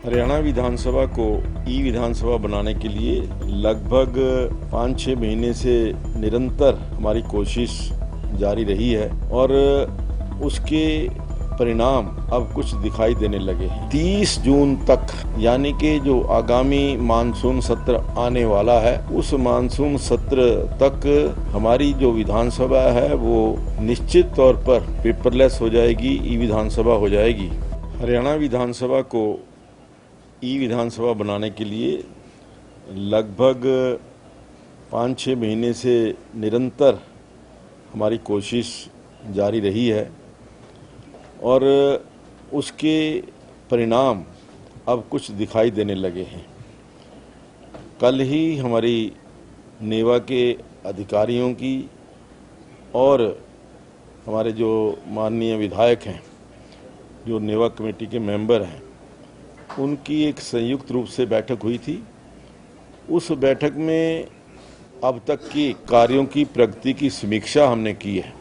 हरियाणा विधानसभा को ई विधानसभा बनाने के लिए लगभग 5-6 महीने से निरंतर हमारी कोशिश जारी रही है और उसके परिणाम अब कुछ दिखाई देने लगे हैं। 30 जून तक यानी कि जो आगामी मानसून सत्र आने वाला है, उस मानसून सत्र तक हमारी जो विधानसभा है वो निश्चित तौर पर पेपरलेस हो जाएगी, ई विधानसभा हो जाएगी। हरियाणा विधानसभा को ई विधानसभा बनाने के लिए लगभग 5-6 महीने से निरंतर हमारी कोशिश जारी रही है और उसके परिणाम अब कुछ दिखाई देने लगे हैं। कल ही हमारी नेवा के अधिकारियों की और हमारे जो माननीय विधायक हैं, जो नेवा कमेटी के मेंबर हैं, उनकी एक संयुक्त रूप से बैठक हुई थी। उस बैठक में अब तक की कार्यों की प्रगति की समीक्षा हमने की है।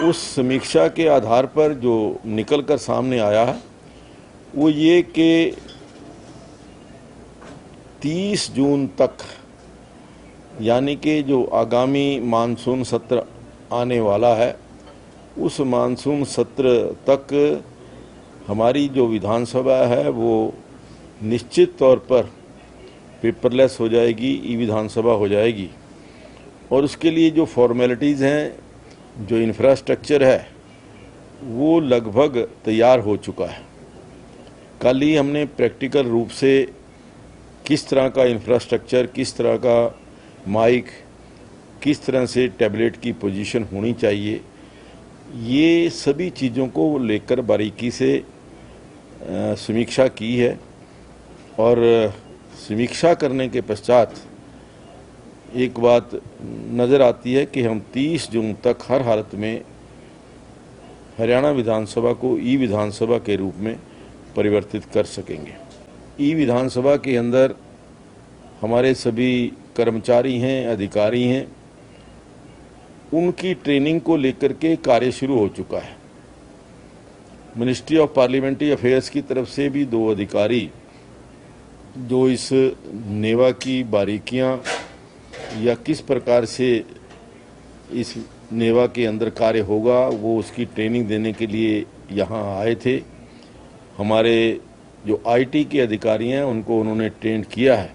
उस समीक्षा के आधार पर जो निकल कर सामने आया है वो ये कि 30 जून तक यानी कि जो आगामी मानसून सत्र आने वाला है, उस मानसून सत्र तक हमारी जो विधानसभा है वो निश्चित तौर पर पेपरलेस हो जाएगी, ई विधानसभा हो जाएगी। और उसके लिए जो फॉर्मेलिटीज़ हैं, जो इंफ्रास्ट्रक्चर है, वो लगभग तैयार हो चुका है। कल ही हमने प्रैक्टिकल रूप से किस तरह का इंफ्रास्ट्रक्चर, किस तरह का माइक, किस तरह से टैबलेट की पोजीशन होनी चाहिए, ये सभी चीज़ों को लेकर बारीकी से समीक्षा की है। और समीक्षा करने के पश्चात एक बात नज़र आती है कि हम 30 जून तक हर हालत में हरियाणा विधानसभा को ई विधानसभा के रूप में परिवर्तित कर सकेंगे। ई विधानसभा के अंदर हमारे सभी कर्मचारी हैं, अधिकारी हैं, उनकी ट्रेनिंग को लेकर के कार्य शुरू हो चुका है। मिनिस्ट्री ऑफ पार्लियामेंट्री अफेयर्स की तरफ से भी 2 अधिकारी जो इस नेवा की बारीकियां या किस प्रकार से इस नेवा के अंदर कार्य होगा, वो उसकी ट्रेनिंग देने के लिए यहाँ आए थे। हमारे जो आईटी के अधिकारी हैं उनको उन्होंने ट्रेन किया है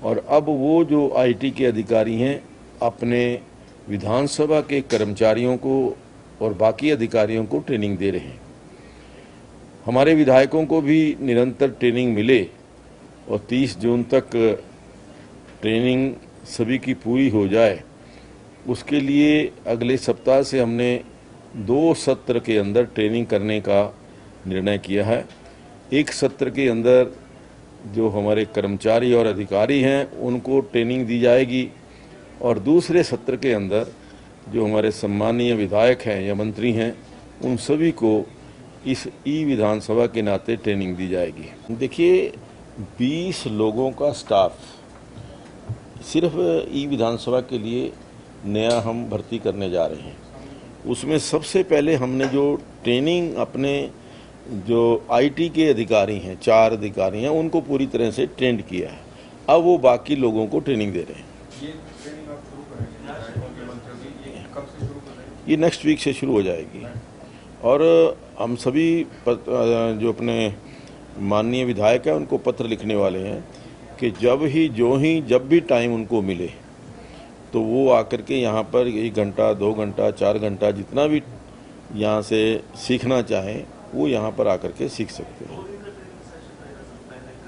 और अब वो जो आईटी के अधिकारी हैं अपने विधानसभा के कर्मचारियों को और बाकी अधिकारियों को ट्रेनिंग दे रहे हैं। हमारे विधायकों को भी निरंतर ट्रेनिंग मिले और 30 जून तक ट्रेनिंग सभी की पूरी हो जाए, उसके लिए अगले सप्ताह से हमने 2 सत्र के अंदर ट्रेनिंग करने का निर्णय किया है। एक सत्र के अंदर जो हमारे कर्मचारी और अधिकारी हैं उनको ट्रेनिंग दी जाएगी और दूसरे सत्र के अंदर जो हमारे सम्मानीय विधायक हैं या मंत्री हैं, उन सभी को इस ई विधानसभा के नाते ट्रेनिंग दी जाएगी। देखिए, 20 लोगों का स्टाफ सिर्फ ई विधानसभा के लिए नया हम भर्ती करने जा रहे हैं। उसमें सबसे पहले हमने जो ट्रेनिंग अपने जो आईटी के अधिकारी हैं, 4 अधिकारी हैं, उनको पूरी तरह से ट्रेंड किया है। अब वो बाकी लोगों को ट्रेनिंग दे रहे हैं। ये ट्रेनिंग आप शुरू करेंगे? ये कब से शुरू करेंगे? ये नेक्स्ट वीक से शुरू हो जाएगी और हम सभी जो अपने माननीय विधायक हैं उनको पत्र लिखने वाले हैं कि जब भी टाइम उनको मिले तो वो आकर के यहाँ पर 1 घंटा, 2 घंटा, 4 घंटा, जितना भी यहाँ से सीखना चाहें वो यहाँ पर आकर के सीख सकते हैं।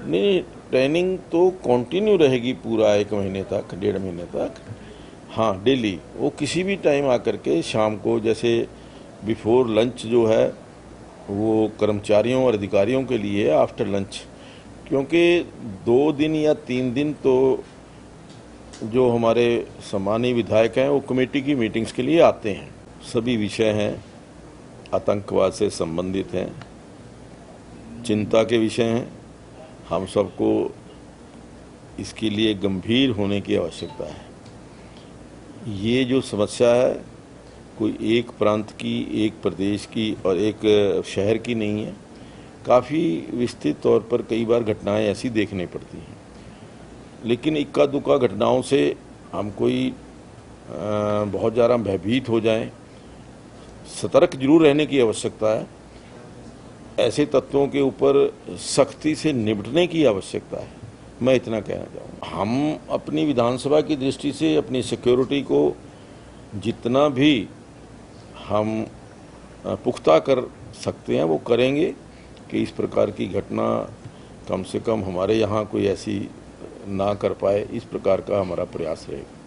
नहीं, ट्रेनिंग तो कंटिन्यू रहेगी पूरा 1 महीने तक, 1.5 महीने तक। हाँ, डेली वो किसी भी टाइम आकर के शाम को, जैसे बिफोर लंच जो है वो कर्मचारियों और अधिकारियों के लिए है, आफ्टर लंच, क्योंकि 2 दिन या 3 दिन तो जो हमारे सम्मानीय विधायक हैं वो कमेटी की मीटिंग्स के लिए आते हैं। सभी विषय हैं आतंकवाद से संबंधित हैं, चिंता के विषय हैं। हम सबको इसके लिए गंभीर होने की आवश्यकता है। ये जो समस्या है कोई एक प्रांत की, एक प्रदेश की और एक शहर की नहीं है। काफ़ी विस्तृत तौर पर कई बार घटनाएं ऐसी देखने पड़ती हैं, लेकिन इक्का दुक्का घटनाओं से हम कोई बहुत ज़्यादा भयभीत हो जाएं। सतर्क जरूर रहने की आवश्यकता है, ऐसे तत्वों के ऊपर सख्ती से निपटने की आवश्यकता है, मैं इतना कहना चाहूँगा। हम अपनी विधानसभा की दृष्टि से अपनी सिक्योरिटी को जितना भी हम पुख्ता कर सकते हैं वो करेंगे कि इस प्रकार की घटना कम से कम हमारे यहाँ कोई ऐसी ना कर पाए, इस प्रकार का हमारा प्रयास रहेगा।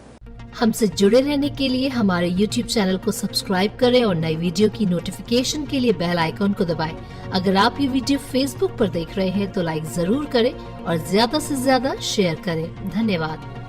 हमसे जुड़े रहने के लिए हमारे YouTube चैनल को सब्सक्राइब करें और नई वीडियो की नोटिफिकेशन के लिए बेल आइकॉन को दबाएं। अगर आप ये वीडियो Facebook पर देख रहे हैं तो लाइक जरूर करें और ज्यादा से ज्यादा शेयर करें। धन्यवाद।